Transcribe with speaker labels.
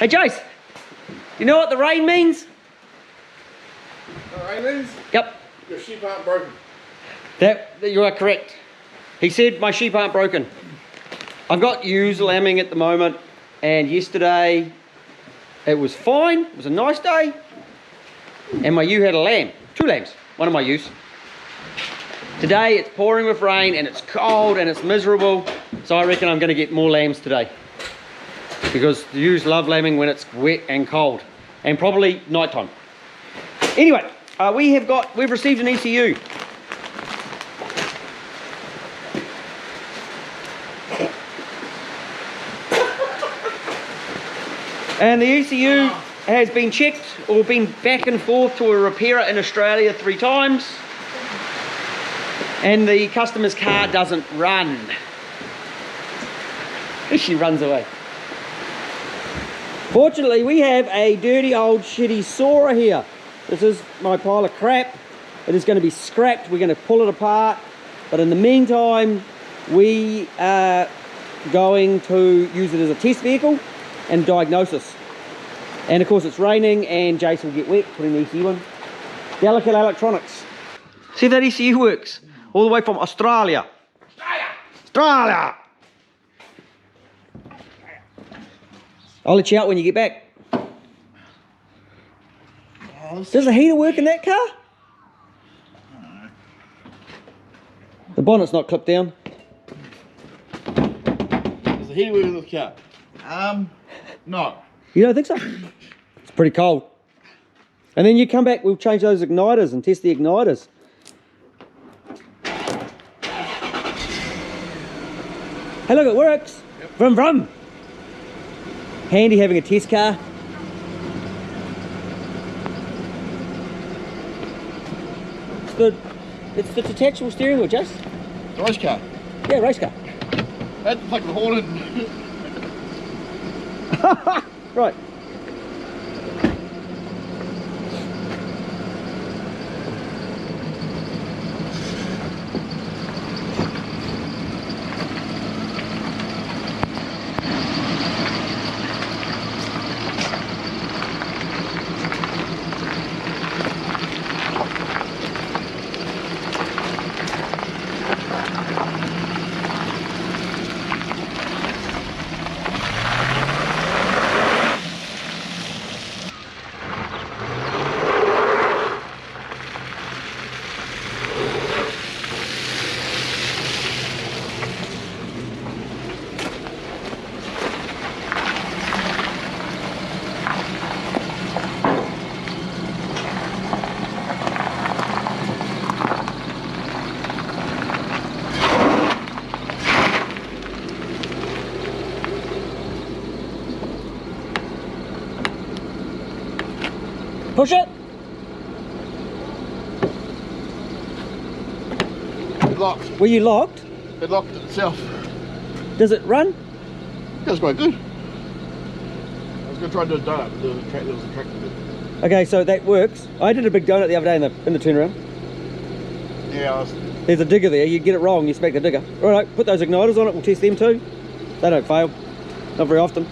Speaker 1: Hey Jace, you know what the rain means?
Speaker 2: The rain means?
Speaker 1: Yep.
Speaker 2: Your sheep aren't broken.
Speaker 1: That you are correct. He said my sheep aren't broken. I've got ewes lambing at the moment, and yesterday it was fine. It was a nice day, and my ewe had a lamb, 2 lambs, one of my ewes. Today it's pouring with rain and it's cold and it's miserable, so I reckon I'm going to get more lambs today, because the ewes love lambing when it's wet and cold, and probably nighttime. Anyway, we've received an ECU. And the ECU has been checked or been back and forth to a repairer in Australia 3 times. And the customer's car doesn't run. She runs away. Fortunately, we have a dirty old shitty Soarer here. This is my pile of crap. It is going to be scrapped. We're going to pull it apart. But in the meantime, we are going to use it as a test vehicle and diagnosis. And of course it's raining and Jace will get wet putting the ECU in. Delicate electronics. See if that ECU works. All the way from Australia. Australia! I'll let you out when you get back. Does the heater work in that car? The bonnet's not clipped down.
Speaker 2: Does the heater work in the car? No.
Speaker 1: You don't think so? It's pretty cold. And then you come back, we'll change those igniters and test the igniters. Hey look, it works. Yep. Vroom vroom. Handy having a test car. It's the detachable steering wheel, Jess.
Speaker 2: It's a race car.
Speaker 1: Yeah, race car.
Speaker 2: I had to plug the horn in.
Speaker 1: Right. Push it.
Speaker 2: It locked.
Speaker 1: Were you locked?
Speaker 2: It locked itself.
Speaker 1: Does it run?
Speaker 2: That's quite good. I was going to try and do a donut, but there was a tractor bit.
Speaker 1: Okay, so that works. I did a big donut the other day in the turnaround.
Speaker 2: Yeah,
Speaker 1: There's a digger there. You get it wrong, you smack the digger. All right, put those igniters on it. We'll test them too. They don't fail. Not very often.